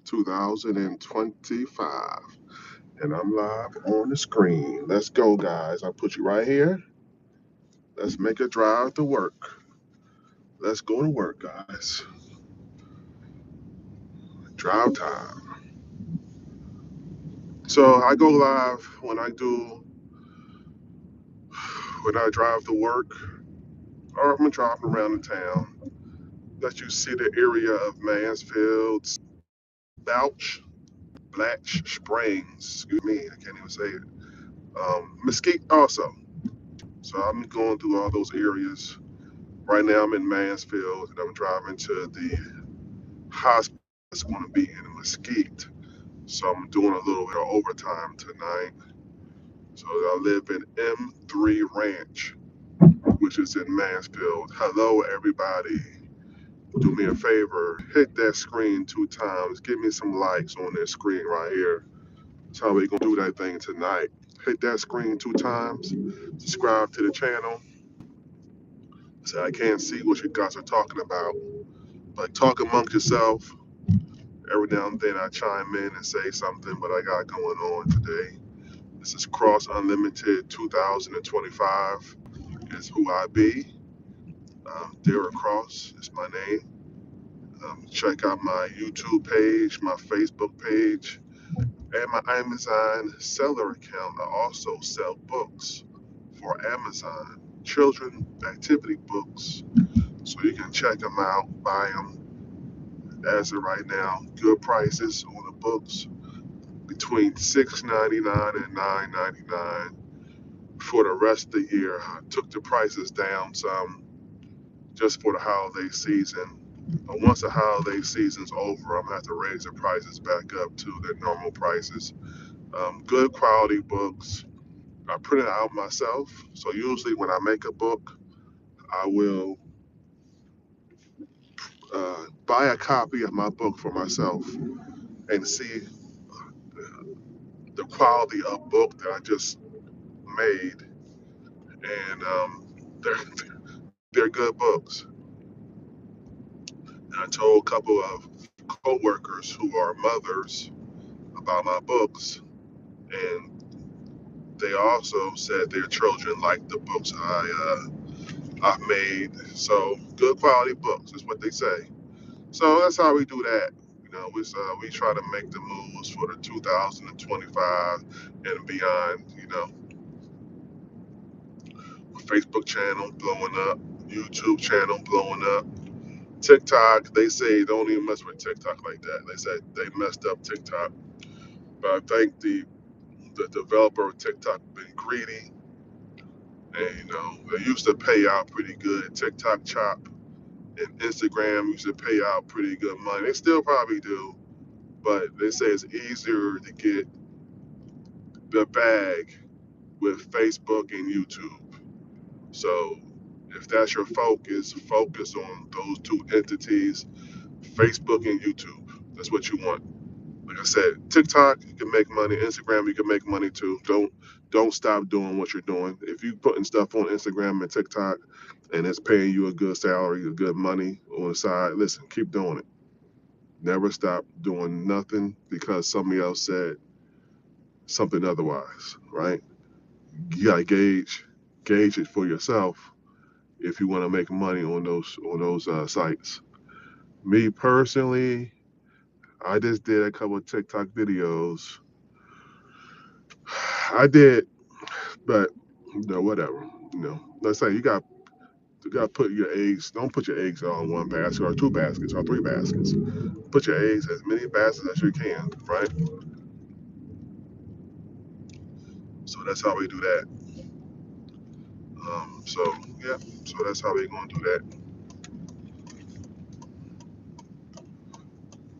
2025. And I'm live on the screen. Let's go, guys. I'll put you right here. Let's make a drive to work. Let's go to work, guys. Drive time. So I go live when I drive to work, or if I'm driving around the town. Let you see the area of Mansfield, Bouch, Blatch Springs. Excuse me, I can't even say it. Mesquite also. So I'm going through all those areas. Right now I'm in Mansfield and I'm driving to the hospital that's going to be in Mesquite. So I'm doing a little bit of overtime tonight. So I live in M3 Ranch, which is in Mansfield. Hello, everybody. Do me a favor, hit that screen 2 times. Give me some likes on this screen right here. That's how we gonna do that thing tonight. Hit that screen 2 times. Subscribe to the channel. So I can't see what you guys are talking about, but talk amongst yourself. Every now and then I chime in and say something, but I got going on today. This is Cross Unlimited 2025. Is who I be. Derrick Cross is my name. Check out my YouTube page, my Facebook page, and my Amazon seller account. I also sell books for Amazon, children activity books. So you can check them out, buy them. As of right now, good prices on the books between $6.99 and $9.99 for the rest of the year. I took the prices down some just for the holiday season. But once the holiday season's over, I'm gonna have to raise the prices back up to their normal prices. Good quality books. I print it out myself. So usually when I make a book, I will buy a copy of my book for myself and see the quality of book that I just made. And they're good books. And I told a couple of co-workers who are mothers about my books, and they also said their children liked the books I made. So good quality books is what they say. So that's how we do that. You know, we try to make the moves for the 2025 and beyond. You know, Facebook channel blowing up, YouTube channel blowing up. TikTok, they say don't even mess with TikTok like that. They said they messed up TikTok. But I think the developer of TikTok been greedy, and you know they used to pay out pretty good. TikTok Chop and Instagram used to pay out pretty good money. They still probably do, but they say it's easier to get the bag with Facebook and YouTube. So if that's your focus on those two entities, Facebook and YouTube. That's what you want. Like I said, TikTok you can make money, Instagram you can make money too. Don't stop doing what you're doing. If you putting stuff on Instagram and TikTok and it's paying you a good salary, a good money on the side, listen, keep doing it. Never stop doing nothing because somebody else said something otherwise, right? You gotta gauge it for yourself if you want to make money on those sites. Me personally, I just did a couple of TikTok videos. I did, but you know, whatever. You know, let's say you got to put your eggs. Don't put your eggs all in one basket or two baskets or three baskets. Put your eggs as many baskets as you can, right? So that's how we do that. So yeah, so that's how we gonna do that,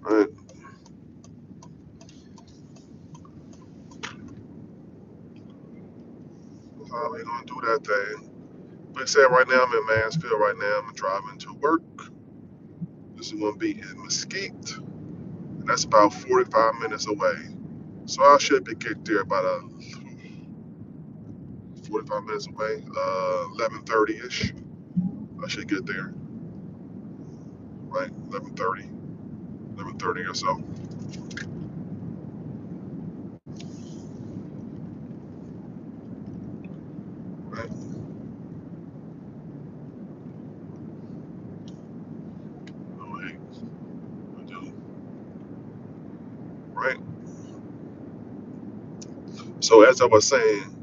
right? That's how we gonna do that thing. Like I said, right now I'm in Mansfield. Right now I'm driving to work. This is gonna be in Mesquite. And that's about 45 minutes away. So I should be get there about 45 minutes away, 11:30ish. I should get there, right? 11:30 or so. right? So as I was saying,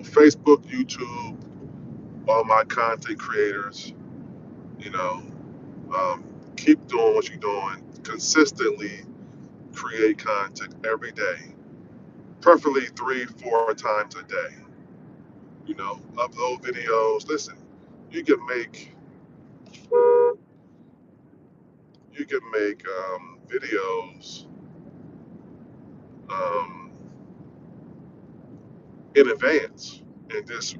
Facebook, YouTube, all my content creators, you know, um, keep doing what you're doing. Consistently create content every day, preferably 3, 4 times a day. Upload videos. Listen, you can make videos um, in advance and just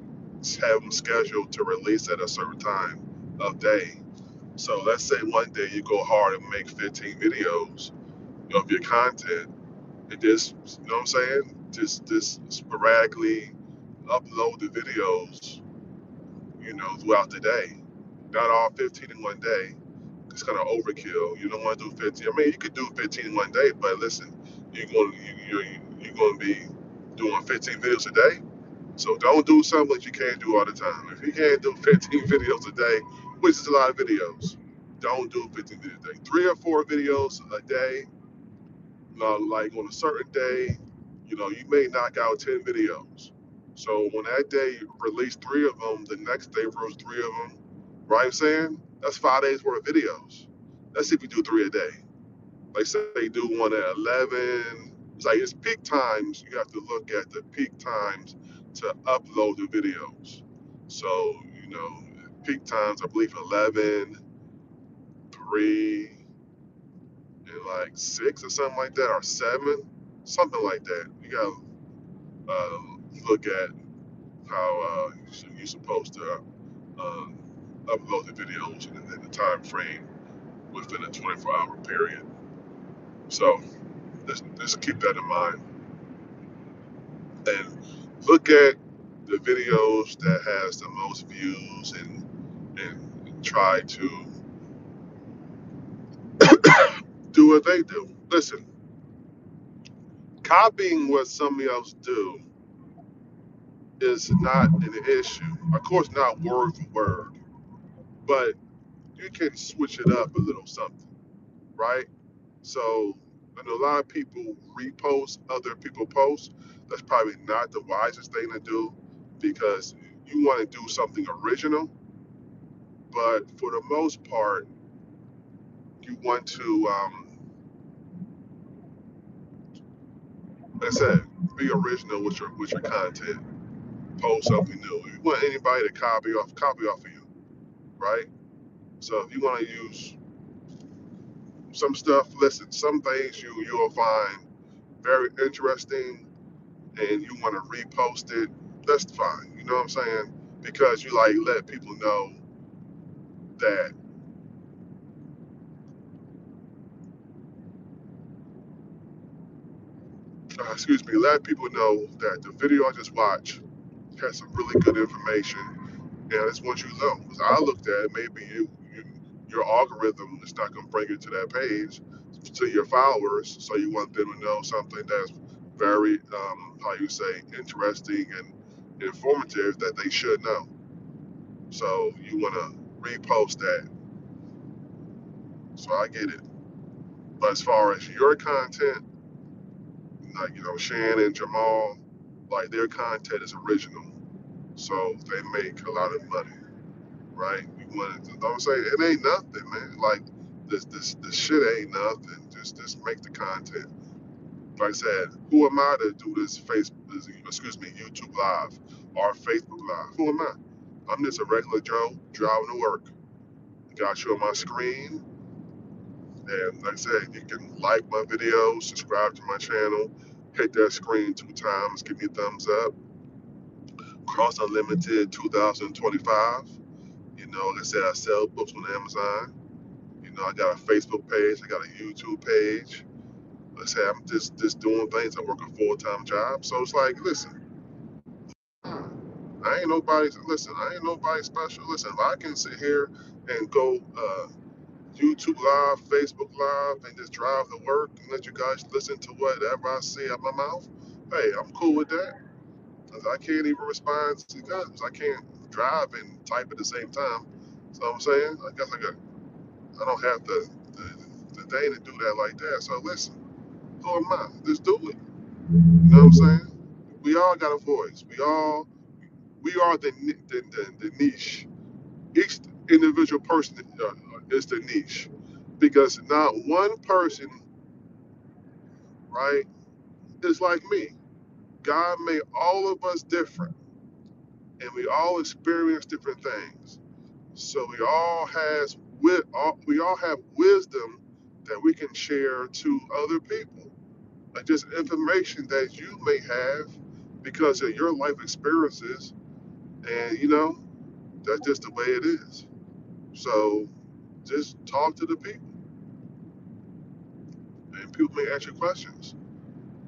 have them scheduled to release at a certain time of day. So let's say one day you go hard and make 15 videos of your content and just, you know what I'm saying? Just sporadically upload the videos, throughout the day. Not all 15 in one day. It's kind of overkill. You don't want to do 15. I mean, you could do 15 in one day, but listen, you're going to be doing 15 videos a day. So don't do something that you can't do all the time. If you can't do 15 videos a day, which is a lot of videos, don't do 15 videos a day. 3 or 4 videos a day, like on a certain day, you may knock out 10 videos. So when that day you release 3 of them, the next day release 3 of them, right? I'm saying that's 5 days worth of videos. Let's see if you do 3 a day. Like say you do one at 11. It's like it's peak times. You have to look at the peak times to upload the videos. So peak times I believe 11, 3, and like 6 or something like that, or 7, something like that. You gotta look at how you're supposed to um, upload the videos in the time frame within a 24-hour period. So just keep that in mind and look at the videos that has the most views and try to do what they do. Listen, copying what somebody else do is not an issue. Of course, not word for word, but you can switch it up a little something, right? So, I know a lot of people repost other people posts. That's probably not the wisest thing to do because you want to do something original, but for the most part, you want to, like I said, be original with your content. Post something new. If you want anybody to copy off of you, right? So if you want to use some stuff, listen, some things you'll find very interesting and you want to repost it, that's fine. You know what I'm saying? Because you like let people know that, excuse me, let people know that the video I just watched has some really good information, and I just want you to know. Because I looked at it, maybe your algorithm is not going to bring it to that page to your followers, so you want them to know something that's very, how you say, interesting and informative that they should know. So you want to repost that. So I get it. But as far as your content, like Shan and Jamal, like their content is original, so they make a lot of money, right? You want to, I'm saying it ain't nothing, man. Like this shit ain't nothing. Just make the content. Like I said, who am I to do this YouTube live or Facebook live? Who am I? I'm just a regular Joe driving to work. Got you on my screen. And like I said, you can like my videos, subscribe to my channel, hit that screen 2 times, give me a thumbs up. Cross Unlimited 2025. Like I said, I sell books on Amazon. I got a Facebook page, I got a YouTube page. Like I said, I'm just doing things. I work a full-time job. So it's like, listen, I ain't nobody special. Listen, if I can sit here and go YouTube Live, Facebook Live, and just drive to work and let you guys listen to whatever I say out my mouth. Hey, I'm cool with that. 'Cause I can't even respond to guns. I can't drive and type at the same time. So I'm saying, I don't have the thing to do that like that. So listen, Who am I? Just do it. You know what I'm saying? We all got a voice. We are the niche. Each individual person is the niche, because not one person, right, is like me. God made all of us different, and we all experience different things. So we all have wisdom that we can share to other people, like just information that you may have because of your life experiences, and that's just the way it is. So just talk to the people, and people may ask you questions.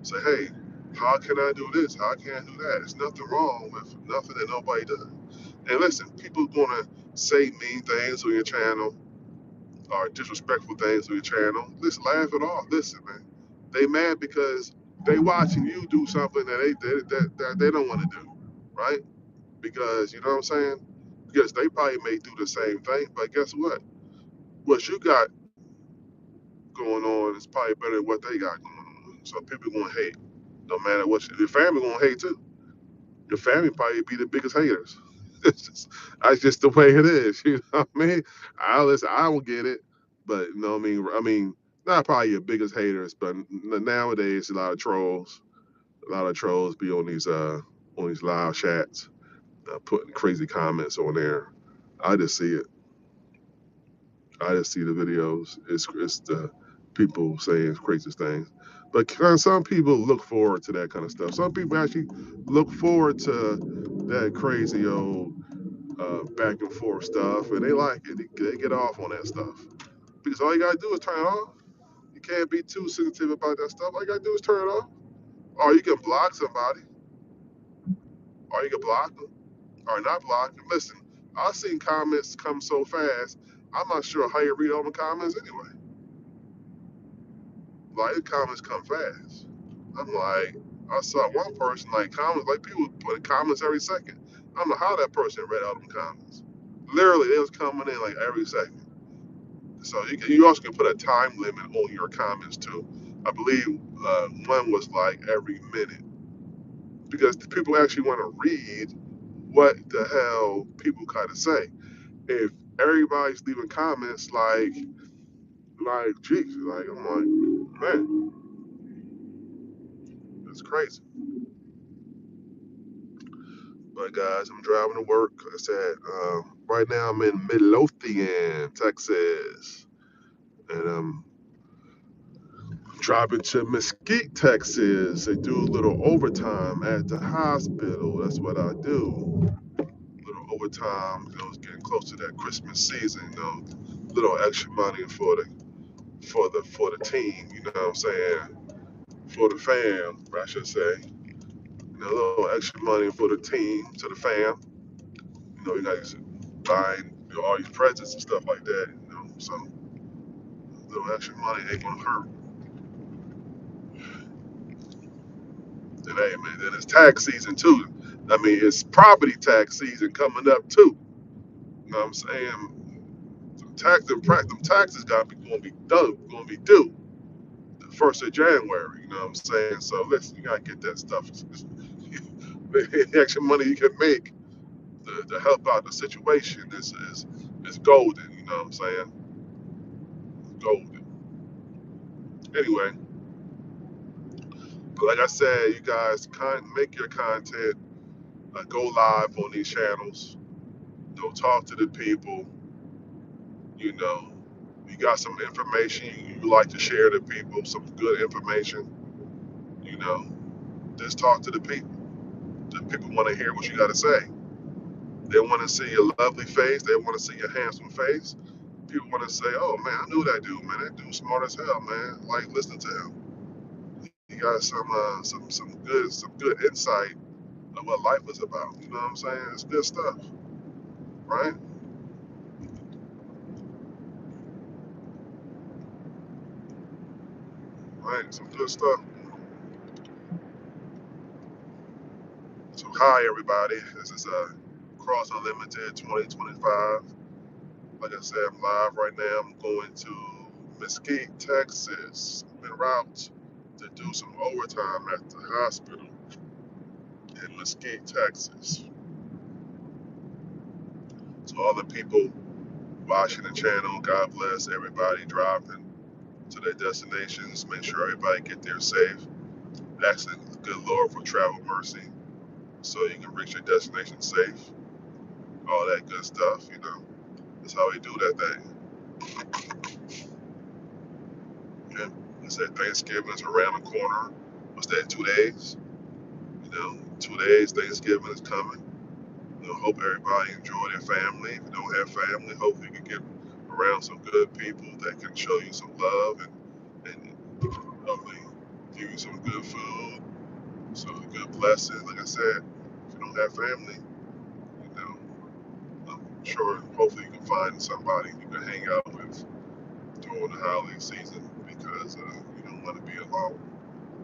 Say, hey, how can I do this? How can I do that? There's nothing wrong with nothing that nobody does. And listen, people gonna say mean things on your channel or disrespectful things on your channel. Listen, laugh it off. Listen, man, they mad because they watching you do something that they don't want to do, right? Because you know what I'm saying? Because they probably may do the same thing, but guess what? What you got going on is probably better than what they got going on. So people gonna hate, no matter what. Your family gonna hate too. Your family probably be the biggest haters. That's just the way it is. You know what I mean? I don't get it, but you know what I mean. I mean, not probably your biggest haters, but nowadays a lot of trolls. A lot of trolls be on these live chats, putting crazy comments on there. I just see it. I just see the videos. It's the people saying crazy things. But some people look forward to that kind of stuff. Some people actually look forward to that crazy old back and forth stuff, and they like it. They get off on that stuff because all you gotta do is turn it off. You can't be too sensitive about that stuff. All you gotta do is turn it off, or you can block somebody, or you can block them, or not block them. Listen, I've seen comments come so fast. I'm not sure how you read all the comments anyway. Like the comments come fast. I'm like, I saw one person like comments, like people put comments every second. I don't know how that person read all them comments. Literally, they was coming in like every second. So you also can put a time limit on your comments too. I believe one was like every minute, because the people actually want to read what the hell people kind of say. If everybody's leaving comments geez, like I'm like, man, that's crazy. But guys, I'm driving to work. Like I said, right now I'm in Midlothian, Texas, and I'm driving to Mesquite, Texas. They do a little overtime at the hospital. That's what I do. A little overtime. It's getting close to that Christmas season. Little extra money for the team. You know what I'm saying? For the fam, I should say. A little extra money for the team, to the fam. You guys buying all these presents and stuff like that. So a little extra money ain't gonna hurt. And hey, man, then it's tax season too. I mean, it's property tax season coming up too. You know what I'm saying? Them taxes gonna be due, the 1st of January. You know what I'm saying? So listen, you gotta get that stuff. The extra money you can make to help out the situation is golden. You know what I'm saying? Golden. Anyway, like I said, you guys make your content, go live on these channels. Talk to the people. You know, you got some information you like to share to people, some good information. You know, just talk to the people. The people want to hear what you got to say. They want to see your lovely face. They want to see your handsome face. People want to say, "Oh man, I knew that dude. Man, that dude's smart as hell, man. Like listening to him. He got some good insight of what life is about. You know what I'm saying? It's good stuff, right? Right, some good stuff. So hi everybody. This is Cross Unlimited 2025. Like I said, I'm live right now. I'm going to Mesquite, Texas. I'm en route to do some overtime at the hospital in Mesquite, Texas. So all the people watching the channel, God bless everybody driving to their destinations. Make sure everybody get there safe. Asking the good Lord for travel mercy so you can reach your destination safe. All that good stuff, you know. That's how we do that thing. Yeah. I said Thanksgiving is around the corner. What's that, 2 days? You know, 2 days, Thanksgiving is coming. You know, hope everybody enjoy their family. If you don't have family, hopefully you can get around some good people that can show you some love and hopefully give you some good food, some good blessings. Like I said, if you don't have family, you know, I'm sure hopefully you can find somebody you can hang out with during the holiday season because you don't want to be alone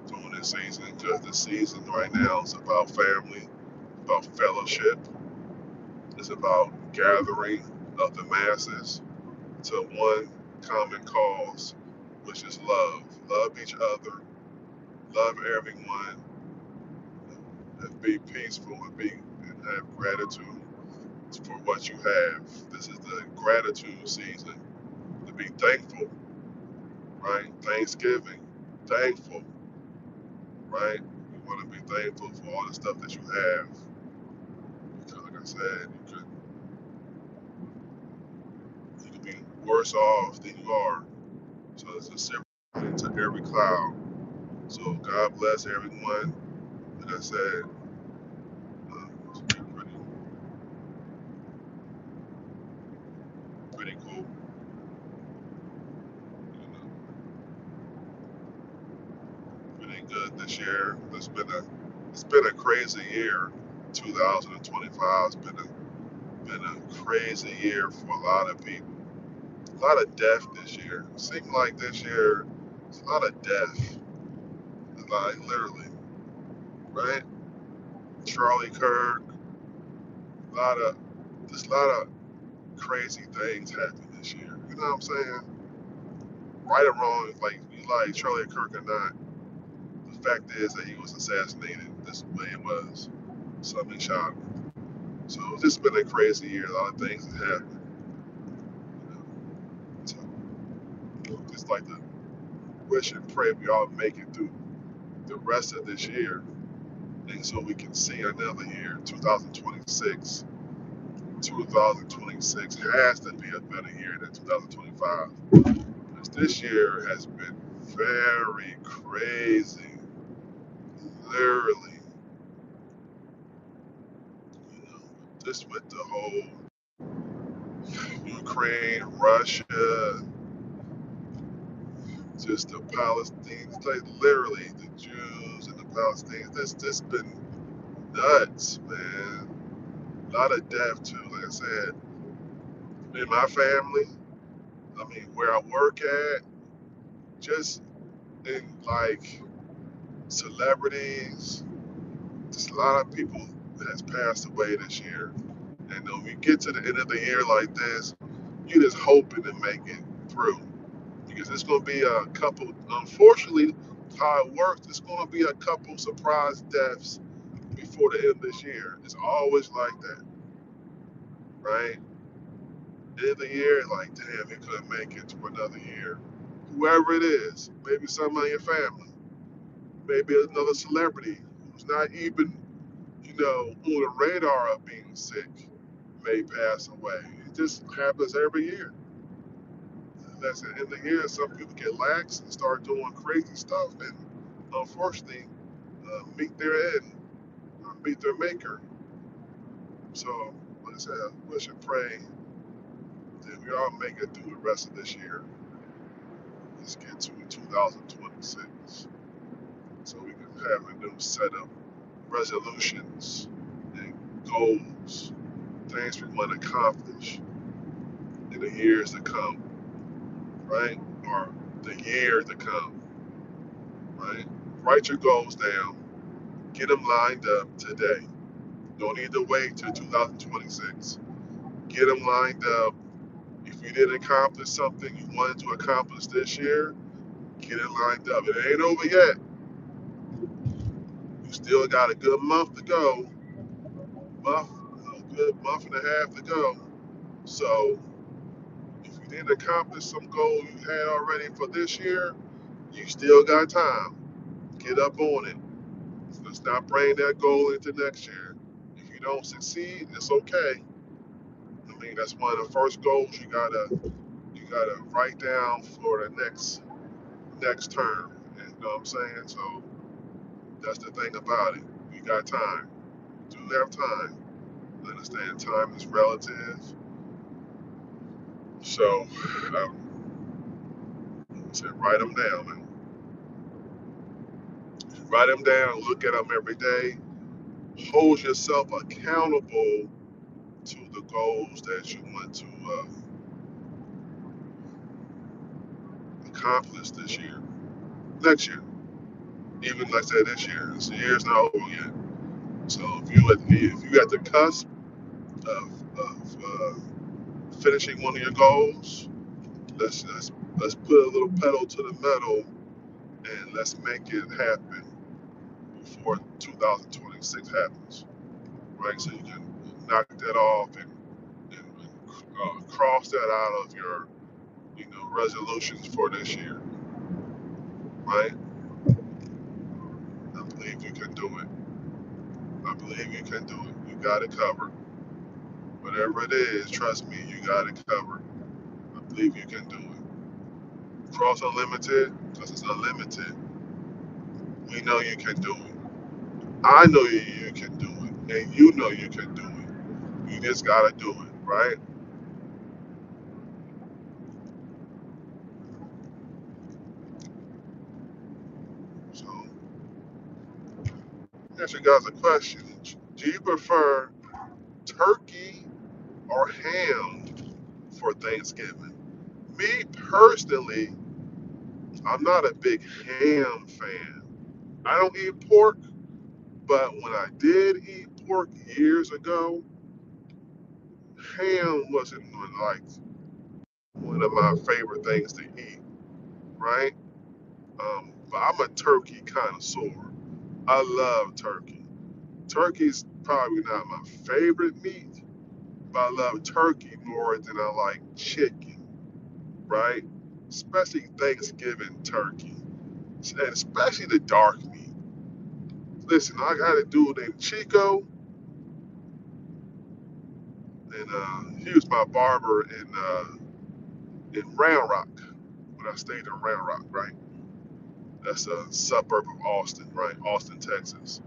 during this season because the season right now is about family, about fellowship, it's about gathering of the masses to one common cause, which is love. Love each other, love everyone, and be peaceful and have gratitude for what you have. This is the gratitude season to be thankful, right? Thanksgiving, thankful, right? You want to be thankful for all the stuff that you have. Because like I said, you could be worse off than you are. So it's a silver into every cloud. So God bless everyone. Like I said, it's pretty cool. You know, pretty good this year. It's been a crazy year. 2025 has been a crazy year for a lot of people. A lot of death this year. Seems like this year, it's a lot of death. Like literally, right? Charlie Kirk, a lot of just a lot of crazy things happened this year. You know what I'm saying? Right or wrong, like you like Charlie Kirk or not, the fact is that he was assassinated this way it was. Something shot him. So it's just been a crazy year. A lot of things have happened. You know? So just like to wish and pray we all make it through the rest of this year, and so we can see another year, 2026. 2026 has to be a better year than 2025. Because this year has been very crazy, literally. You know, just with the whole Ukraine, Russia, just the Palestinians, like literally the Jews and the Palestinians. This been nuts, man. A lot of death too. Like I said, in my family, I mean, where I work at, just in like celebrities, just a lot of people that has passed away this year. And when we get to the end of the year like this, you just hoping to make it through. Because it's going to be a couple, unfortunately, how it works, it's going to be a couple surprise deaths before the end of this year. It's always like that, right? End of the year, like, damn, you couldn't make it to another year. Whoever it is, maybe somebody in your family, maybe another celebrity who's not even, on the radar of being sick may pass away. It just happens every year. That's it. In the year, some people get lax and start doing crazy stuff, and unfortunately, meet their end, meet their maker. So, like I said, I wish and pray that we all make it through the rest of this year. Let's get to 2026, so we can have a new set of resolutions and goals, things we want to accomplish in the years to come, right? Or the year to come, right? Write your goals down, get them lined up today. Don't need to wait till 2026. Get them lined up. If you didn't accomplish something you wanted to accomplish this year, Get it lined up. It ain't over yet. You still got a good month to go. Month, a good month and a half to go. So if you didn't accomplish some goal you had already for this year, you still got time. Get up on it. Let's not bring that goal into next year. If you don't succeed, it's okay. I mean, that's one of the first goals you gotta write down for the next term. You know what I'm saying? So that's the thing about it. We got time. We do have time. Understand time is relative. So I said write them down, man. Write them down, look at them every day. Hold yourself accountable to the goals that you want to accomplish this year, next year, even like I said this year. This year's not over yet. So if you at the cusp of finishing one of your goals, let's put a little pedal to the metal and let's make it happen before 2026 happens, right? So you can knock that off and cross that out of your resolutions for this year, right? I believe you can do it. I believe you can do it. You got it covered. Whatever it is, trust me, you got it covered. I believe you can do it. Cross Unlimited, because it's unlimited. We know you can do it. I know you can do it. And you know you can do it. You just got to do it, right? So, ask you guys a question. Do you prefer turkey or ham for Thanksgiving? Me personally, I'm not a big ham fan. I don't eat pork, but when I did eat pork years ago, ham wasn't like one of my favorite things to eat, right? But I'm a turkey connoisseur. I love turkey. Turkey's probably not my favorite meat, but I love turkey more than I like chicken, right? Especially Thanksgiving turkey, and especially the dark meat. Listen, I got a dude named Chico, and he was my barber in Round Rock when I stayed in Round Rock, right? That's a suburb of Austin, right? Austin, Texas.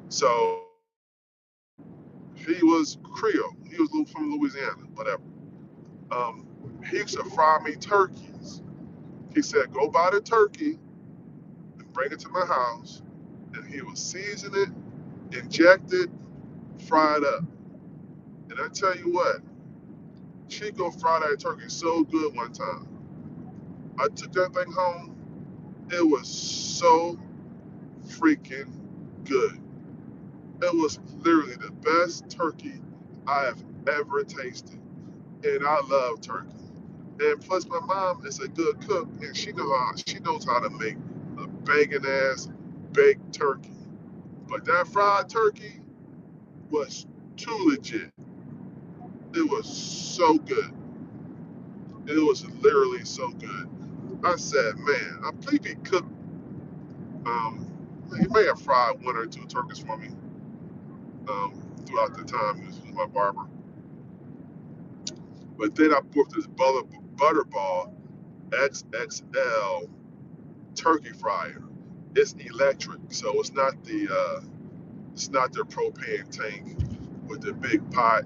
So he was Creole. He was from Louisiana, whatever. Um, he used to fry me turkeys. He said, "Go buy the turkey and bring it to my house," and he would season it, inject it, fry it up. And I tell you what, Chico fried that turkey so good one time. I took that thing home. It was so freaking good. It was literally the best turkey I have ever tasted. And I love turkey. And plus my mom is a good cook and she knows how to make a banging ass baked turkey. But that fried turkey was too legit. It was so good. It was literally so good. I said, man, I believe he cooked um he may have fried one or two turkeys for me throughout the time he was my barber. But then I bought this Butterball XXL turkey fryer. It's electric, so it's not the propane tank with the big pot,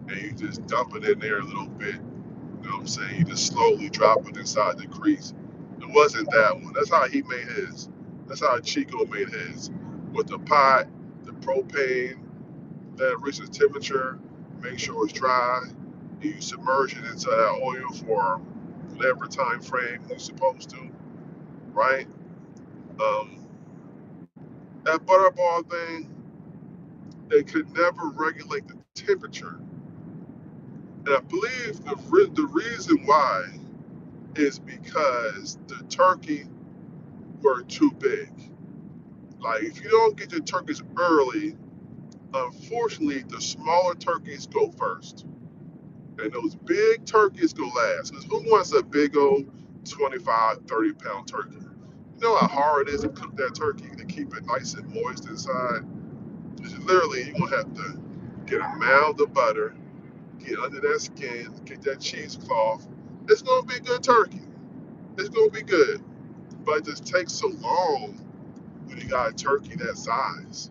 and you just dump it in there a little bit. You know what I'm saying? You just slowly drop it inside the grease. It wasn't that one. That's how he made his. That's how Chico made his. With the pot, the propane, let it reach the temperature, make sure it's dry. You submerge it into that oil for whatever time frame you're supposed to, right? Um, that butterball thing, they could never regulate the temperature. And I believe the reason why is because the turkey were too big. Like if you don't get your turkeys early, unfortunately, the smaller turkeys go first, and those big turkeys go last. Because who wants a big old 25, 30 pound turkey? You know how hard it is to cook that turkey to keep it nice and moist inside? Just literally, you're gonna have to get a mound of butter, get under that skin, get that cheesecloth. It's gonna be good turkey. It's gonna be good, but it just takes so long when you got a turkey that size.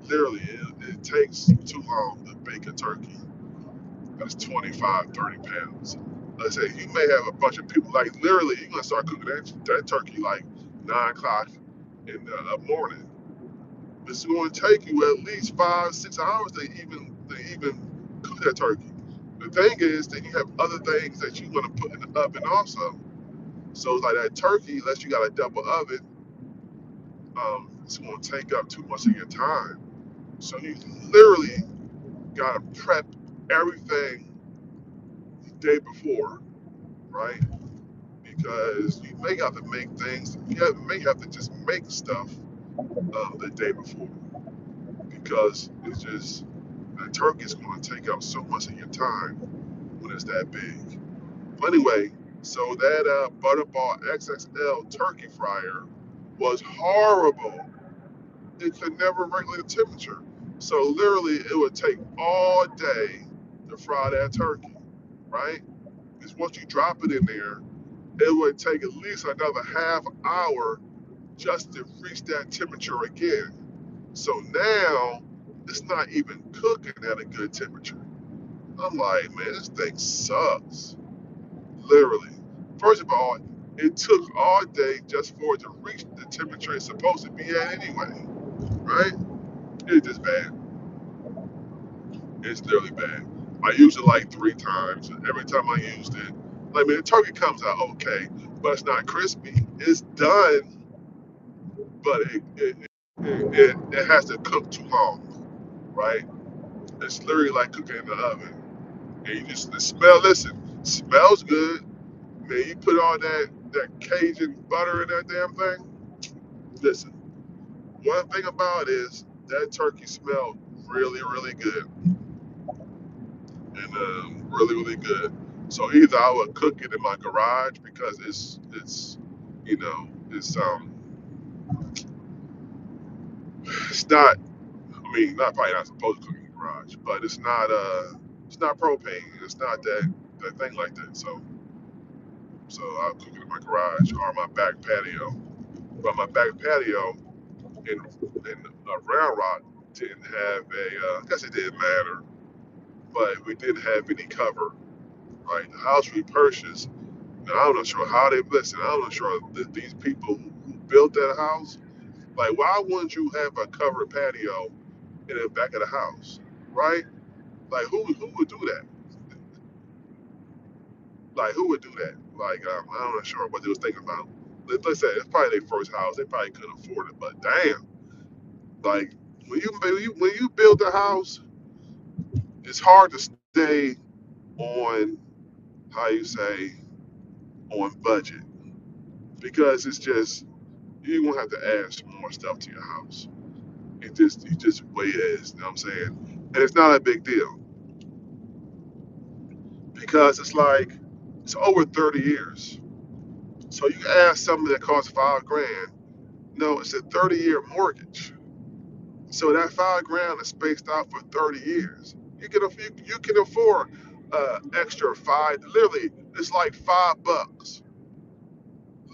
Literally, it takes too long to bake a turkey that's 25, 30 pounds. Let's say you may have a bunch of people, like literally, you're gonna start cooking that turkey like 9 o'clock in the morning. It's going to take you at least 5, 6 hours to even cook that turkey. The thing is that you have other things that you want to put in the oven also. So it's like that turkey, unless you got a double oven, it's going to take up too much of your time. So you literally got to prep everything the day before, right? Because you may have to make things, may have to just make stuff the day before because it's just, the turkey is going to take up so much of your time when it's that big. But anyway, so that Butterball XXL turkey fryer was horrible. It could never regulate the temperature. So literally, it would take all day to fry that turkey, right? Because once you drop it in there, it would take at least another half hour just to reach that temperature again. So now it's not even cooking at a good temperature. I'm like, man, this thing sucks. Literally. First of all, it took all day just for it to reach the temperature it's supposed to be at anyway, right? It's just bad. It's literally bad. I used it like 3 times. And every time I used it, like, I mean, the turkey comes out okay, but it's not crispy. It's done, but it has to cook too long, right? It's literally like cooking in the oven. And you just, the smell, listen, smells good. Man, you put all that Cajun butter in that damn thing. Listen, one thing about it is that turkey smelled really, really good. And really, really good. So either I would cook it in my garage because it's you know it's not, I mean, not probably not supposed to cook in the garage, but it's not propane. It's not that thing like that. So I'll cook it in my garage or my back patio. But my back patio in Round Rock didn't have I guess it didn't matter, but we didn't have any cover. Right, the house we purchased. Now, I'm not sure how they listen. I'm not sure that these people who built that house, like, why wouldn't you have a covered patio in the back of the house, right? Like, who would do that? Like, who would do that? Like, I'm not sure what they was thinking about. Let's say it's probably their first house. They probably couldn't afford it, but damn, like when you build a house, it's hard to stay on how you say on budget because it's just you're gonna have to add some more stuff to your house. It's just the way it is, you know what I'm saying? And it's not a big deal because it's like it's over 30 years. So you can ask something that costs 5 grand. No, it's a 30-year mortgage. So that 5 grand is spaced out for 30 years. You can afford extra five. Literally, it's like $5.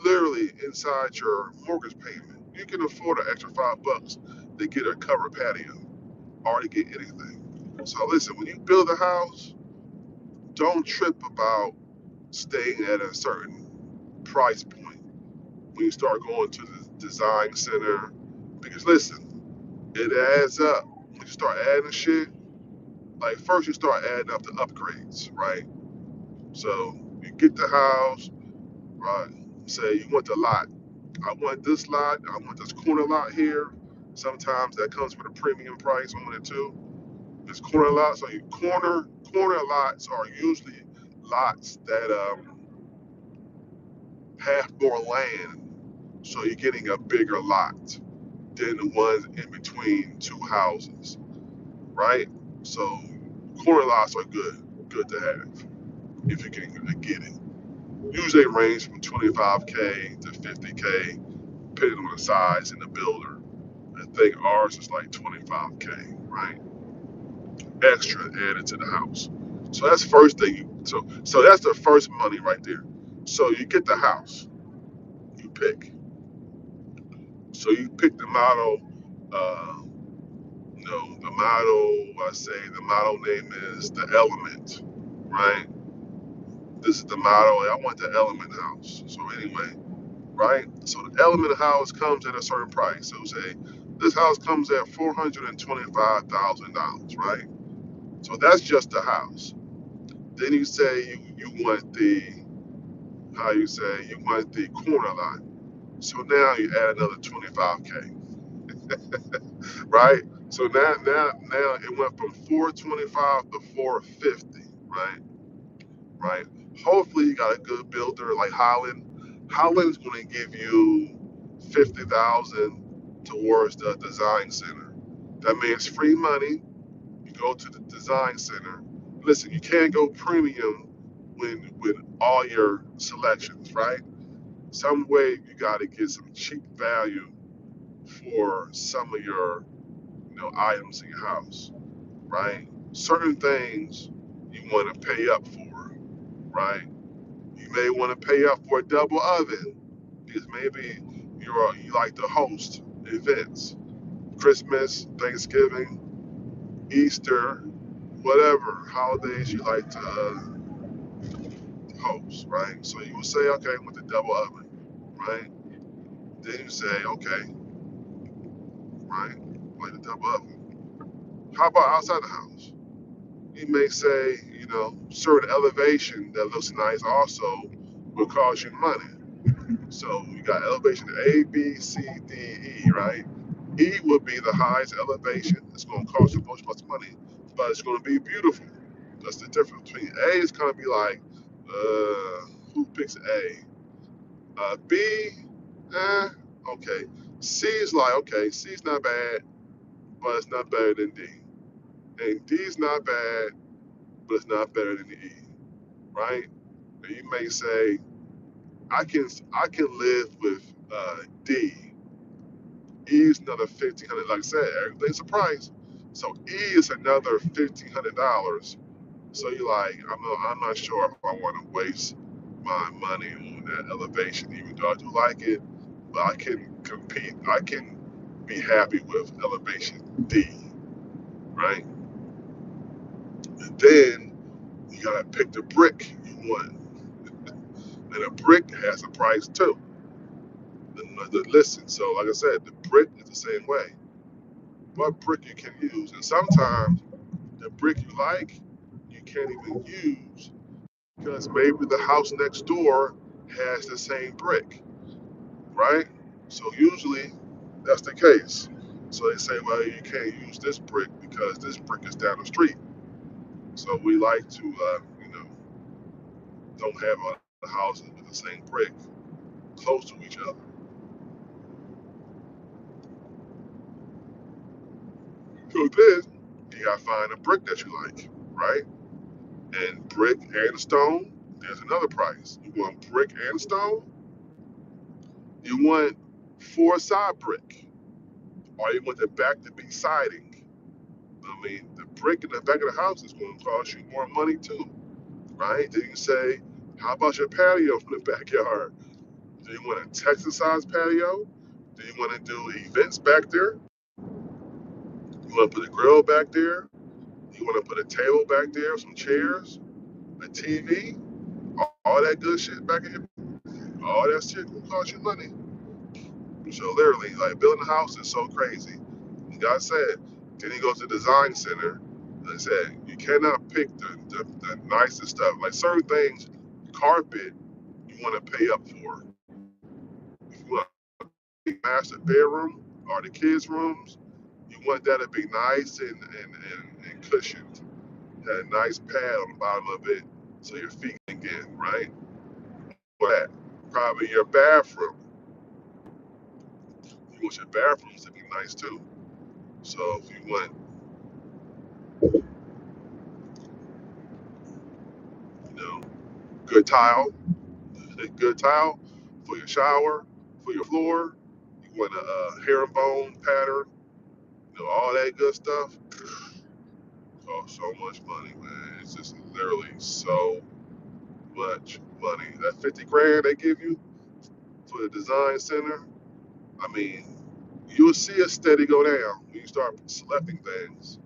Literally inside your mortgage payment, you can afford an extra $5 to get a covered patio or to get anything. So listen, when you build a house, don't trip about staying at a certain price point when you start going to the design center. Because listen, it adds up. When you start adding shit, like first you start adding up the upgrades, right? So you get the house, right? Say you want the lot. I want this lot, I want this corner lot here. Sometimes that comes with a premium price on it too. It's corner lots. So corner lots are usually lots that have more land So you're getting a bigger lot than the ones in between two houses, right? So corner lots are good to have if you can get it. Usually they range from 25K to 50K, depending on the size and the builder. I think ours is like 25K, right? Extra added to the house. So that's first thing. So that's the first money right there. So you get the house, you pick. So you pick the model. Uh, the model. I say the model name is the Element, right? This is the model. I want the Element house. So anyway, right? So the Element house comes at a certain price. So say this house comes at $425,000, right? So that's just the house. Then you say you want the how you say you want the corner lot. So now you add another 25K, right? So now it went from 425 to 450, right? Right. Hopefully you got a good builder like Holland. Holland's going to give you 50,000 towards the design center. That means free money. You go to the design center. Listen, you can't go premium with all your selections, right? Some way you got to get some cheap value for some of your items in your house, right? Certain things you want to pay up for, right? You may want to pay up for a double oven because maybe you like to host events, Christmas, Thanksgiving, Easter, whatever holidays you like to host, right? So you will say, okay, with the double oven, right? Then you say, okay, right, like the double oven. How about outside the house? You may say, certain elevation that looks nice also will cost you money. So you got elevation A, B, C, D, E, right? E would be the highest elevation. It's going to cost you most much money, but it's going to be beautiful. That's the difference between A is going to be like, who picks A? B, okay. C is like, okay, C is not bad, but it's not better than D. And D is not bad, but it's not better than the E, right? And you may say, I can live with D. E is another 1,500. Like I said, everything's a price. So E is another $1,500. So you're like, I'm not sure if I want to waste my money on that elevation, even though I do like it. But I can compete. I can be happy with elevation D, right? And then you gotta pick the brick you want, and a brick has a price too. Listen, so like I said, the brick is the same way. What brick you can use, and sometimes the brick you like, you can't even use because maybe the house next door has the same brick, right? So usually that's the case. So they say, well, you can't use this brick because this brick is down the street. So we like to, don't have all the houses with the same brick close to each other. So then you gotta find a brick that you like, right? And brick and stone, there's another price. You want brick and stone? You want four side brick, or you want the back to be siding. I mean, the brick in the back of the house is going to cost you more money too, right? Then you say, how about your patio from the backyard? Do you want a Texas-sized patio? Do you want to do events back there? You want to put a grill back there? You want to put a table back there, some chairs, a TV, all that good shit back in here? All that shit will cost you money. So literally, like building a house is so crazy. Like I said, then he goes to the design center. And I said, you cannot pick the nicest stuff. Like certain things, carpet, you want to pay up for. If you want a master bedroom or the kids' rooms, you want that to be nice and cushioned. That nice pad on the bottom of it so your feet can get in, right? For that. Probably your bathroom. you want your bathrooms to be nice too. So if you want, you know, good tile, a good tile for your shower, for your floor. You want a herringbone pattern, all that good stuff. Oh, so much money, man. It's just literally so much money. That 50 grand they give you for the design center, I mean, you'll see a steady go down when you start selecting things.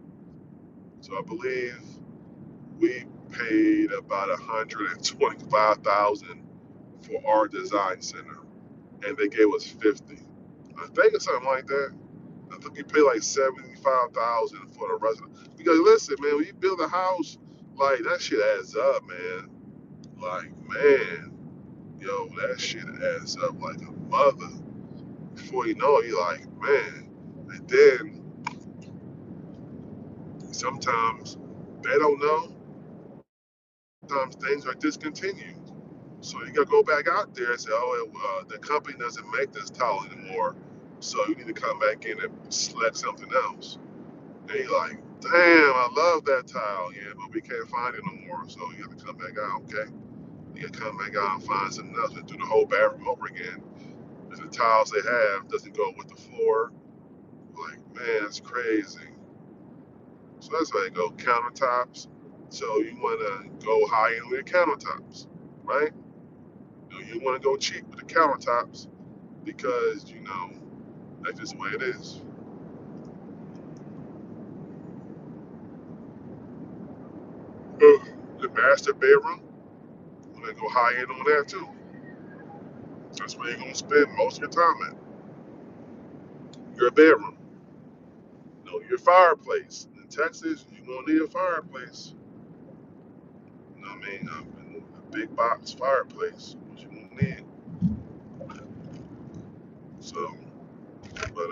So I believe we paid about 125,000 for our design center, and they gave us 50. I think it's something like that. I think we paid like 75,000 for the rest of it. Because listen, man, when you build a house, like that shit adds up, man. Like, man, yo, that shit adds up like a mother. Before you know it, you're like, man. And then sometimes they don't know. Sometimes things are discontinued. So you gotta go back out there and say, oh, the company doesn't make this towel anymore. So you need to come back in and select something else. And you're like, damn, I love that tile, yeah, but we can't find it no more. So you have to come back out, okay? You gotta come back out and find something else and do the whole bathroom over again. If the tiles they have doesn't go with the floor, like, man, it's crazy. So that's why you go countertops. So you wanna go high end with your countertops, right? You wanna go cheap with the countertops because, that's just the way it is. The master bedroom, you wanna go high end on that too. That's where you're gonna spend most of your time at. Your bedroom. Your fireplace. In Texas, you're gonna need a fireplace. You know what I mean? A big box fireplace, what you gonna need. So, but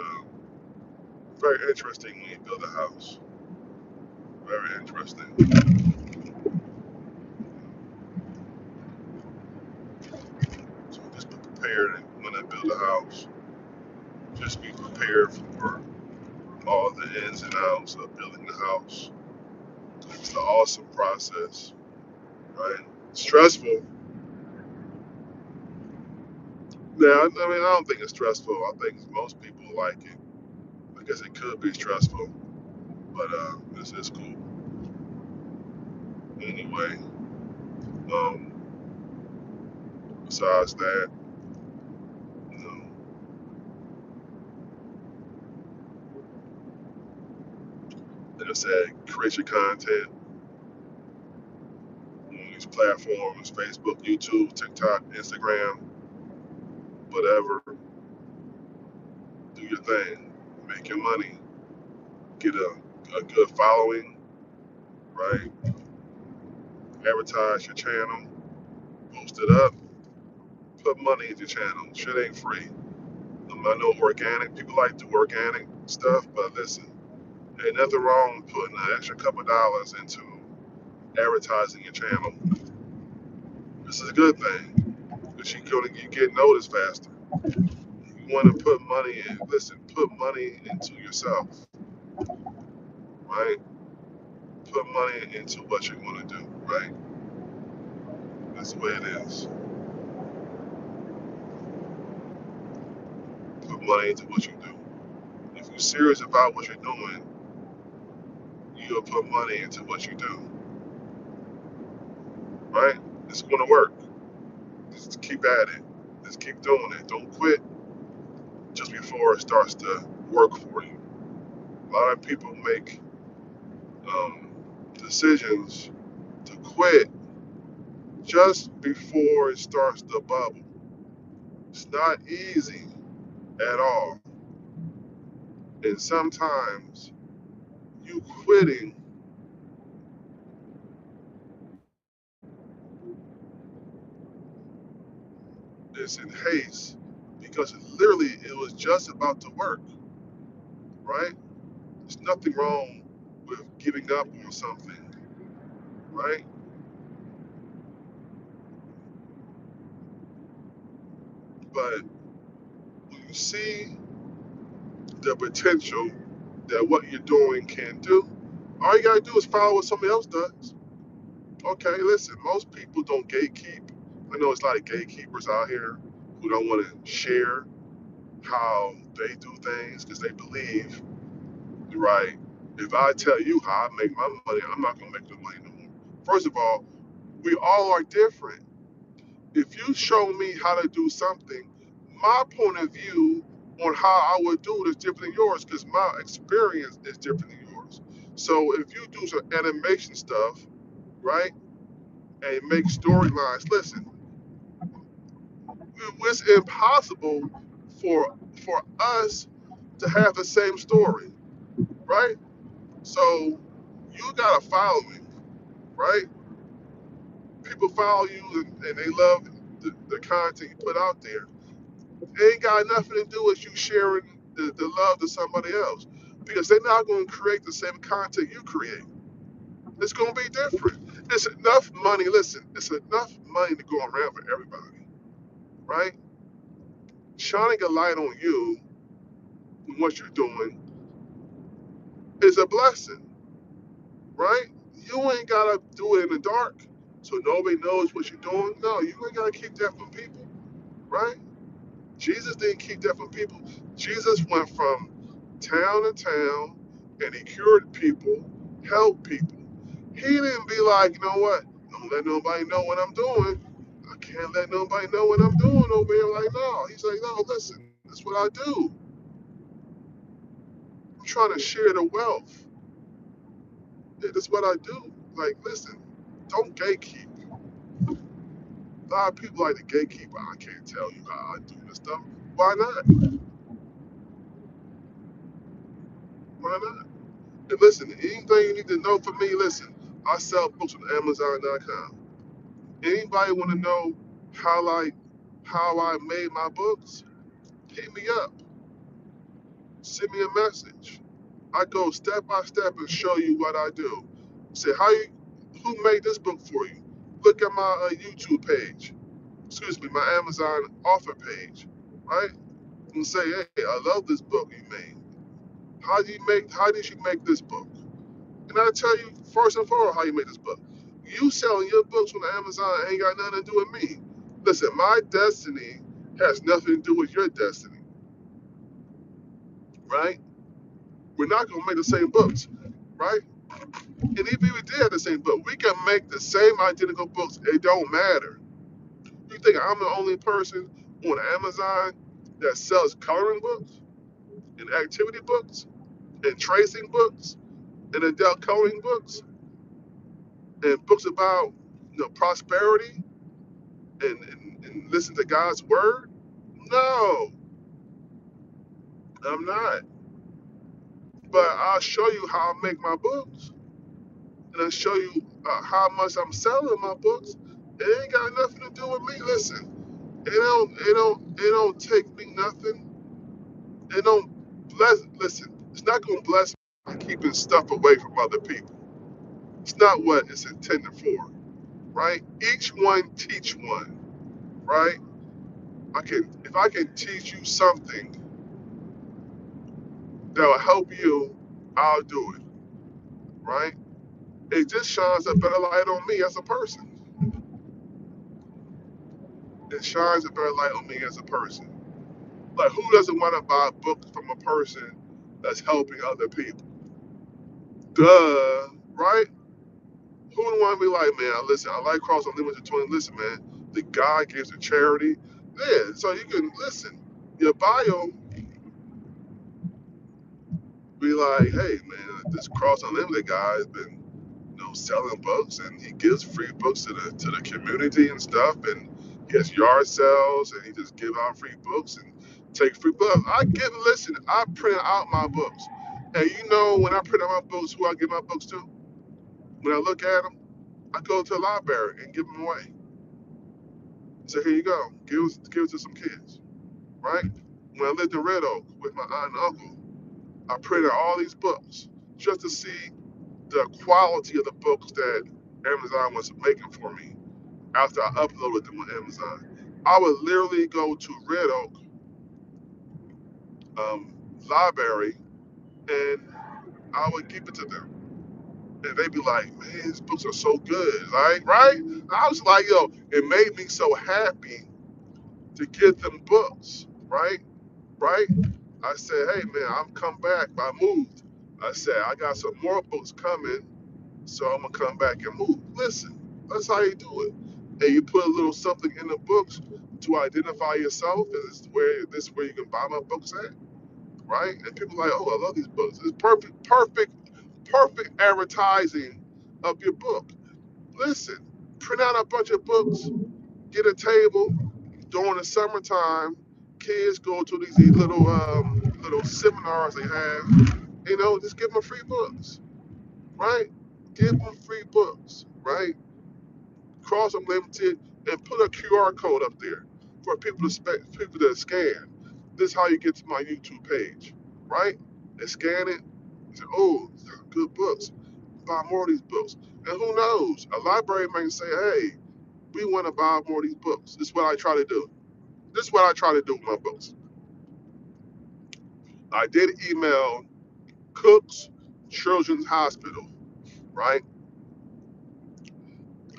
very interesting when you build a house. Very interesting. So just be prepared when I build a house. Just be prepared for all the ins and outs of building the house. It's an awesome process, right? Stressful. Now, I mean, I don't think it's stressful. I think most people like it. I guess it could be stressful, but this is cool. Anyway, um, besides that, you know, like I said, create your content on these platforms: Facebook, YouTube, TikTok, Instagram, whatever. Do your thing, make your money, get a good following, right? Advertise your channel, post it up, put money into your channel. Shit ain't free. I know organic, people like to do organic stuff, but listen, ain't nothing wrong with putting an extra couple dollars into advertising your channel. This is a good thing because you get noticed faster. You want to put money in. Listen, put money into yourself, right? Put money into what you want to do, right? That's the way it is. Put money into what you do. If you're serious about what you're doing, you'll put money into what you do, right? It's going to work. Just keep at it. Just keep doing it. Don't quit just before it starts to work for you. A lot of people make um, decisions to quit just before it starts to bubble. It's not easy at all. And sometimes you quitting is in haste because it was just about to work, right? There's nothing wrong with giving up on something, right? But when you see the potential that what you're doing can do. All you gotta do is follow what somebody else does. Okay, listen, most people don't gatekeep. I know it's a lot of gatekeepers out here who don't want to share how they do things because they believe, right? If I tell you how I make my money, I'm not gonna make the money no more. First of all, we all are different. If you show me how to do something, my point of view on how I would do it is different than yours because my experience is different than yours. So if you do some animation stuff, right, and make storylines, listen, it's impossible for us to have the same story, right? So you got a following, right? People follow you and they love the content you put out there. It ain't got nothing to do with you sharing the love to somebody else because they're not going to create the same content you create. It's going to be different. It's enough money. Listen, it's enough money to go around for everybody, right? Shining a light on you and what you're doing is a blessing, right? You ain't got to do it in the dark so nobody knows what you're doing. No, you ain't got to keep that from people, right? Jesus didn't keep that from people. Jesus went from town to town and he cured people, helped people. He didn't be like, you know what? Don't let nobody know what I'm doing. I can't let nobody know what I'm doing over here. Like, no. He's like, no, listen, that's what I do. I'm trying to share the wealth. Yeah, that's what I do. Like, listen, don't gatekeep. A lot of people like to gatekeep. I can't tell you how I do this stuff. Why not? Why not? And listen, anything you need to know from me, listen, I sell books on Amazon.com. Anybody want to know how I made my books? Hit me up. Send me a message. I go step by step and show you what I do. Say, who made this book for you? Look at my YouTube page. Excuse me, my Amazon offer page, right? And say, hey, I love this book you made. How did you make this book? And I tell you, first and foremost, how you make this book. You selling your books on Amazon ain't got nothing to do with me. Listen, my destiny has nothing to do with your destiny, right? We're not gonna make the same books, right? And even if we did have the same book, we can make the same identical books. It don't matter. You think I'm the only person on Amazon that sells coloring books and activity books and tracing books and adult coloring books and books about prosperity and listen to God's word? No, I'm not. But I'll show you how I make my books, and I'll show you how much I'm selling my books. It ain't got nothing to do with me. Listen, it don't take me nothing. It don't bless. Listen, it's not gonna bless me by keeping stuff away from other people. It's not what it's intended for, right? Each one teach one, right? If I can teach you something that'll help you, I'll do it, right? It just shines a better light on me as a person. It shines a better light on me as a person. Like, who doesn't want to buy a book from a person that's helping other people? Duh, right? Who would want to be like, man, listen, I like Cross Unlimited 20. Listen, man, the guy gives to charity. Yeah, so you can listen. Your bio be like, hey, man, this Cross Unlimited guy has been selling books, and he gives free books to the community and stuff, and he has yard sales, and he just give out free books and take free books. Listen, I print out my books, and when I print out my books, who I give my books to? When I look at them, I go to the library and give them away. So here you go, give it to some kids, right? When I lived in Red Oak with my aunt and uncle, I printed all these books just to see the quality of the books that Amazon was making for me after I uploaded them on Amazon. I would literally go to Red Oak, library, and I would give it to them. And they'd be like, man, these books are so good, right? Right? I was like, yo, it made me so happy to get them books, right? Right? I said, hey man, I'm come back. I moved. I said, I got some more books coming, so I'm gonna come back and move. Listen, that's how you do it. And you put a little something in the books to identify yourself, and this is where you can buy my books at, right? And people are like, oh, I love these books. It's perfect advertising of your book. Listen, print out a bunch of books, get a table during the summertime. Kids go to these little seminars they have. Just give them free books, right? Give them free books, right? Cross Unlimited, and put a QR code up there for people to scan. This is how you get to my YouTube page, right? They scan it. Say, oh, these are good books. Buy more of these books. And who knows? A library may say, hey, we want to buy more of these books. This is what I try to do. This is what I try to do with my books. I did email Cook's Children's Hospital, right?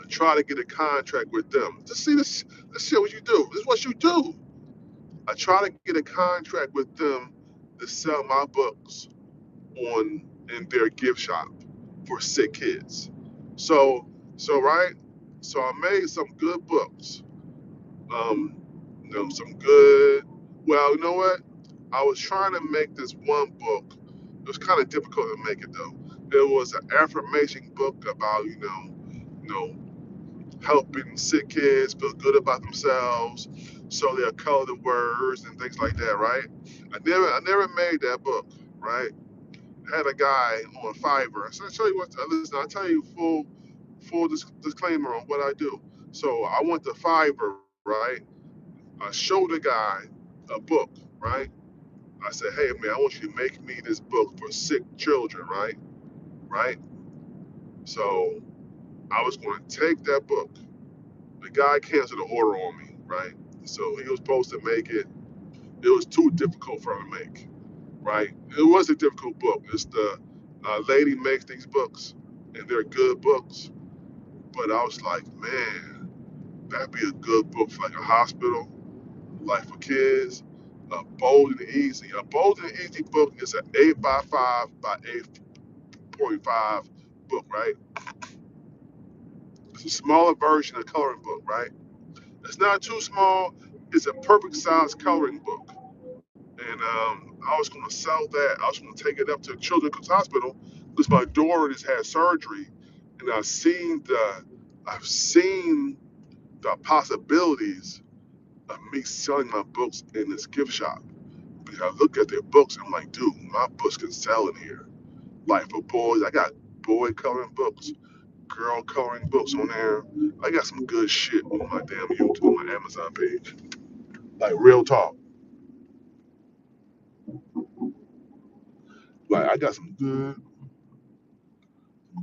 I try to get a contract with them. Just see this. Let's see what you do. This is what you do. I try to get a contract with them to sell my books in their gift shop for sick kids. So right. So I made some good books. Um, some good. Well, you know what? I was trying to make this one book. It was kind of difficult to make it though. It was an affirmation book about you know, helping sick kids feel good about themselves, so they'll color the words and things like that, right? I never made that book, right? I had a guy on Fiverr. So I tell you what, listen, I tell you full disclaimer on what I do. So I went to Fiverr, right? I showed the guy a book, right? I said, hey man, I want you to make me this book for sick children, right? Right? So I was going to take that book. The guy canceled the order on me, right? So he was supposed to make it. It was too difficult for him to make, right? It was a difficult book. It's the lady makes these books, and they're good books. But I was like, man, that'd be a good book for like a hospital, like for kids. Bold and easy. A bold and easy book is an 8 by 5 by 8.5 book, right? It's a smaller version of a coloring book, right? It's not too small. It's a perfect size coloring book. And I was going to sell that. I was going to take it up to Children's Hospital because my daughter just had surgery, and I've seen the possibilities of me selling my books in this gift shop. Because I look at their books, I'm like, dude, my books can sell in here. Like for boys, I got boy coloring books, girl coloring books on there. I got some good shit on my damn YouTube, on my Amazon page. Like real talk. Like I got some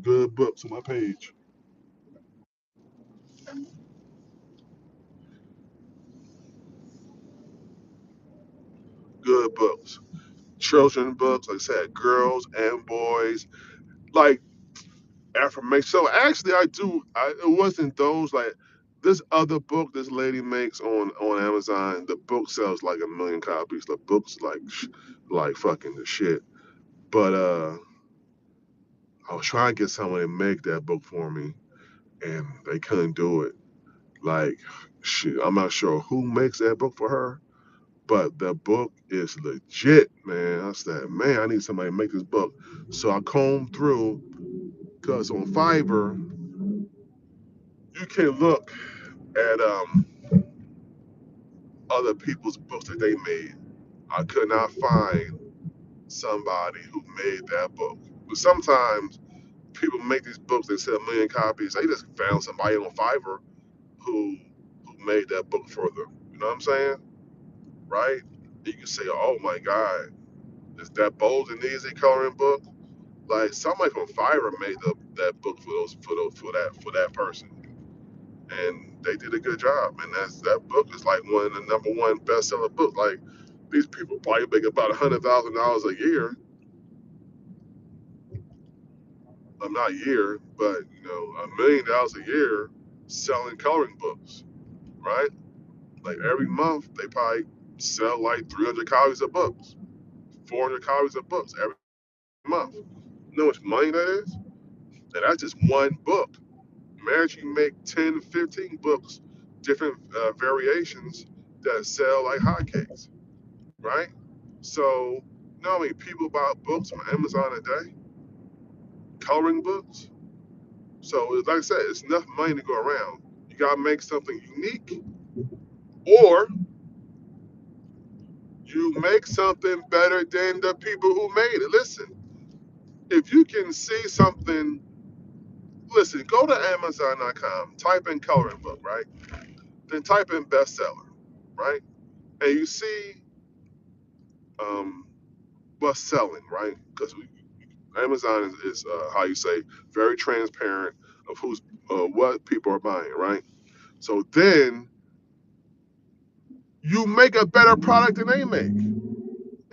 good books on my page. Good books. Children books, like I said, girls and boys. Like affirmation. So actually it wasn't those like this other book this lady makes on Amazon. The book sells like 1 million copies. The book's like fucking the shit. But I was trying to get someone to make that book for me, and they couldn't do it. Like, shit, I'm not sure who makes that book for her, but the book is legit, man. I said, man, I need somebody to make this book. So I combed through, because on Fiverr, you can look at other people's books that they made. I could not find somebody who made that book. But sometimes people make these books, they sell 1 million copies. They just found somebody on Fiverr who who made that book for them. You know what I'm saying? Right? You can say, oh my God, is that bold and easy coloring book? Like somebody from Fiverr made that book for that person, and they did a good job. And that book is like one of the number one bestseller books. Like These people probably make about $100,000 a year. Not a year, but $1 million a year selling coloring books, right? Like every month, they probably sell like 300 copies of books, 400 copies of books every month. You know how much money that is? And that's just one book. Imagine you make 10, 15 books, different variations that sell like hotcakes, right? So, you know how many people buy books on Amazon a day? Coloring books? So, like I said, it's enough money to go around. You got to make something unique, or you make something better than the people who made it. Listen, if you can see something, listen, go to Amazon.com, type in coloring book, right? Then type in bestseller, right? And you see um, what's selling, right? Because Amazon is how you say, very transparent of what people are buying, right? So then you make a better product than they make. And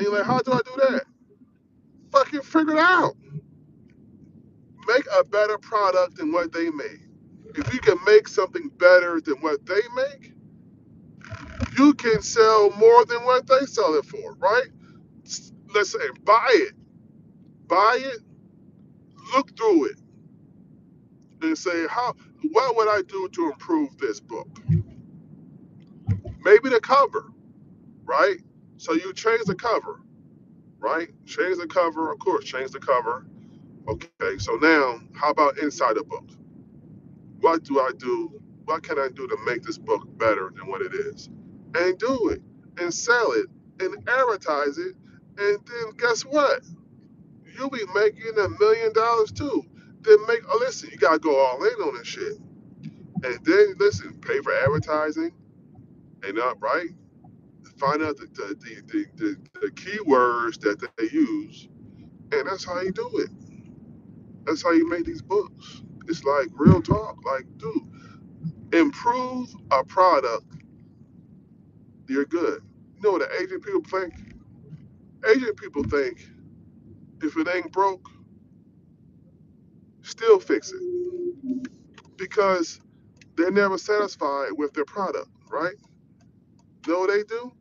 you're like, how do I do that? Fucking figure it out. Make a better product than what they make. If you can make something better than what they make, you can sell more than what they sell it for, right? Let's say buy it, look through it, and say, what would I do to improve this book? Maybe the cover, right? So you change the cover, right? Change the cover, of course, change the cover. Okay, so now how about inside the book? What do I do? What can I do to make this book better than what it is? And do it and sell it and advertise it. And then guess what? You'll be making $1 million too. Then listen, you gotta go all in on this shit. And then listen, pay for advertising and up, right? Find out the keywords that they use, and that's how you do it. That's how you make these books. It's like real talk. Like, dude, improve a product, you're good. You know what the Asian people think? Asian people think if it ain't broke, still fix it. Because they're never satisfied with their product, right? You know what they do?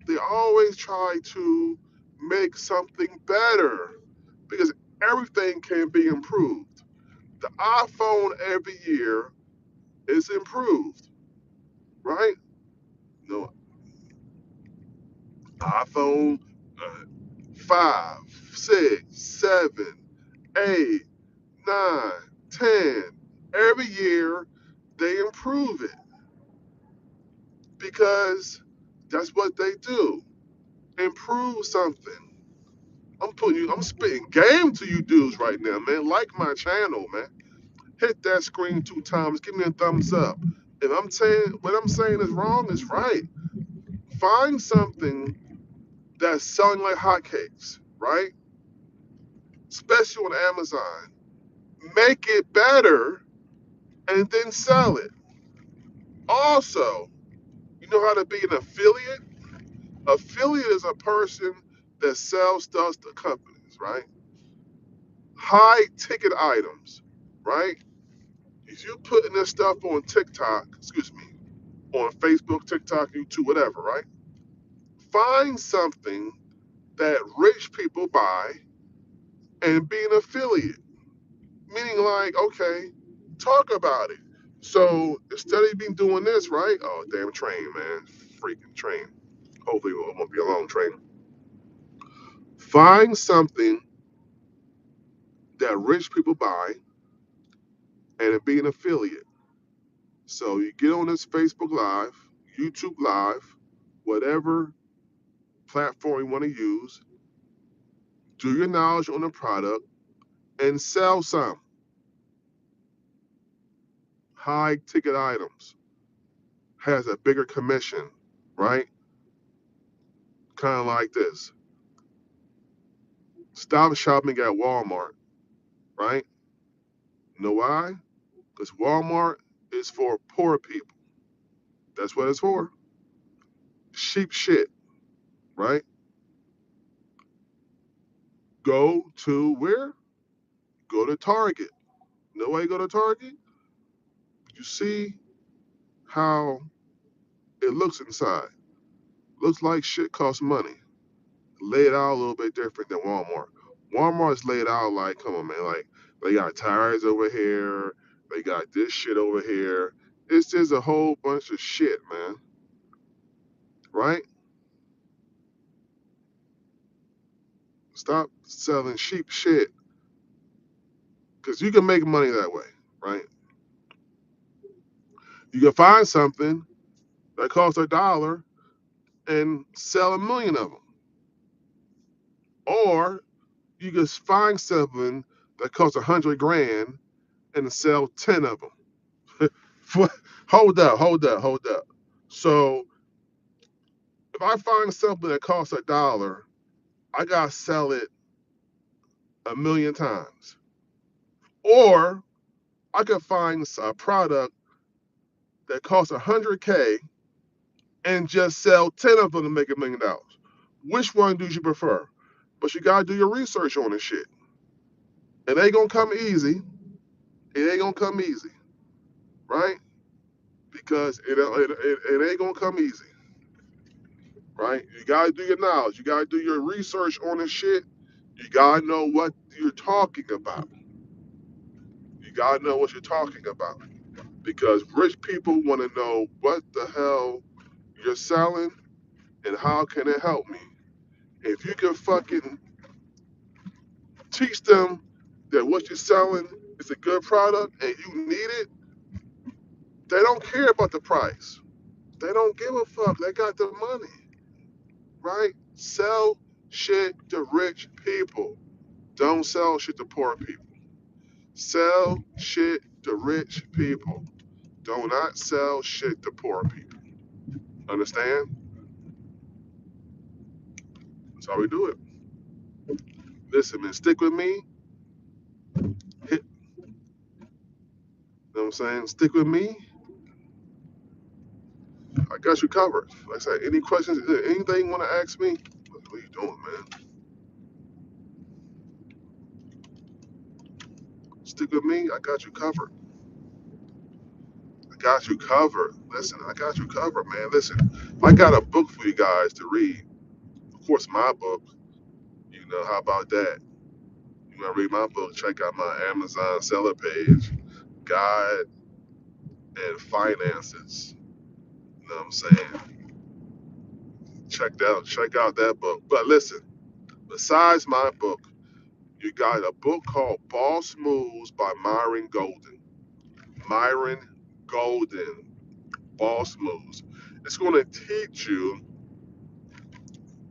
They always try to make something better because everything can be improved. The iPhone every year is improved, right? No, iPhone 5, 6, 7, 8, 9, 10. Every year they improve it because that's what they do. Improve something. I'm spitting game to you dudes right now, man. Like my channel, man. Hit that screen 2 times. Give me a thumbs up. If I'm saying what I'm saying is wrong, it's right. Find something that's selling like hotcakes, right? Especially on Amazon. Make it better and then sell it. Also, you know how to be an affiliate? Affiliate is a person that sells stuff to companies, right? High ticket items, right? If you putting this stuff on TikTok, excuse me, on Facebook, TikTok, YouTube, whatever, right? Find something that rich people buy and be an affiliate. Meaning like, okay, talk about it. So instead of being doing this, right? Oh, damn train, man. Freaking train. Hopefully it won't be a long train. Find something that rich people buy and be an affiliate. So you get on this Facebook Live, YouTube Live, whatever platform you want to use, do your knowledge on the product and sell some high ticket items. Has a bigger commission, right? Kind of like this. Stop shopping at Walmart, right? You know why? Because Walmart is for poor people. That's what it's for. Cheap shit. right? Go to where? Go to Target. No way go to Target? You see how it looks inside. Looks like shit costs money. Laid out a little bit different than Walmart. Walmart's laid out like, come on, man, like they got tires over here, they got this shit over here. It's just a whole bunch of shit, man. Right? Stop selling cheap shit. Because you can make money that way, right? You can find something that costs $1 and sell 1,000,000 of them. Or you can find something that costs 100 grand and sell 10 of them. Hold up. So if I find something that costs $1, I gotta sell it 1,000,000 times. Or I could find a product that costs 100K and just sell 10 of them to make $1,000,000. Which one do you prefer? But you gotta do your research on this shit. It ain't gonna come easy. It ain't gonna come easy, right? Because it ain't gonna come easy, right? You gotta do your knowledge. You gotta do your research on this shit. You gotta know what you're talking about. You gotta know what you're talking about. Because rich people want to know what the hell you're selling and how can it help me. If you can fucking teach them that what you're selling is a good product and you need it, they don't care about the price. They don't give a fuck. They got the money, right? Sell shit to rich people. Don't sell shit to poor people. Sell shit to rich people. Do not sell shit to poor people. Understand? That's how we do it. Listen, man, stick with me. Hit, you know what I'm saying? Stick with me. I got you covered. Like I said, any questions, anything you want to ask me? What are you doing, man? Stick with me. I got you covered. I got you covered. Listen, I got you covered, man. Listen, I got a book for you guys to read. Of course, my book. You know, how about that? You want to read my book? Check out my Amazon seller page, Guide and Finances. You know what I'm saying? Check out that book. But listen, besides my book, you got a book called Boss Moves by Myron Golden. Myron Golden, Boss Moves. It's going to teach you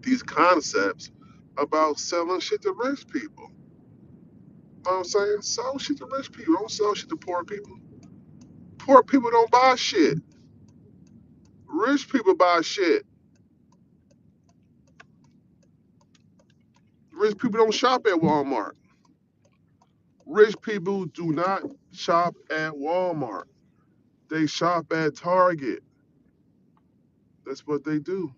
these concepts about selling shit to rich people. You know what I'm saying? Sell shit to rich people. Don't sell shit to poor people. Poor people don't buy shit. Rich people buy shit. Rich people don't shop at Walmart. Rich people do not shop at Walmart. They shop at Target. That's what they do,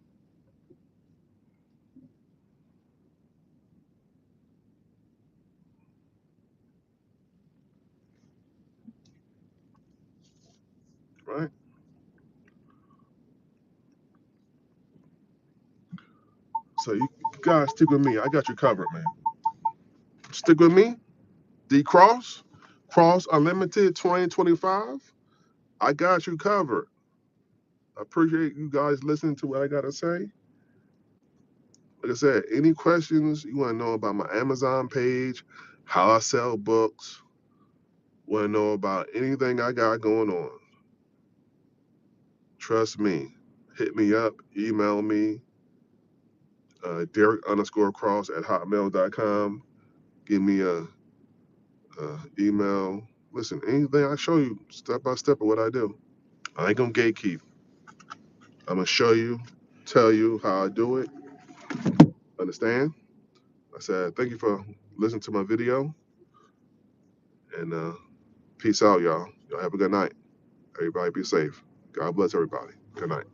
right? So you guys stick with me. I got you covered, man. Stick with me. D Cross, Cross Unlimited 2025. I got you covered. I appreciate you guys listening to what I gotta say. Like I said, any questions you want to know about my Amazon page, how I sell books, want to know about anything I got going on, trust me. Hit me up, email me, Derrick_Cross at hotmail.com. Give me a email. Listen, anything I show you step by step of what I do. I ain't gonna gatekeep. I'm gonna show you, tell you how I do it. Understand? I said thank you for listening to my video, and peace out, y'all. Y'all have a good night. Everybody be safe. God bless everybody. Good night.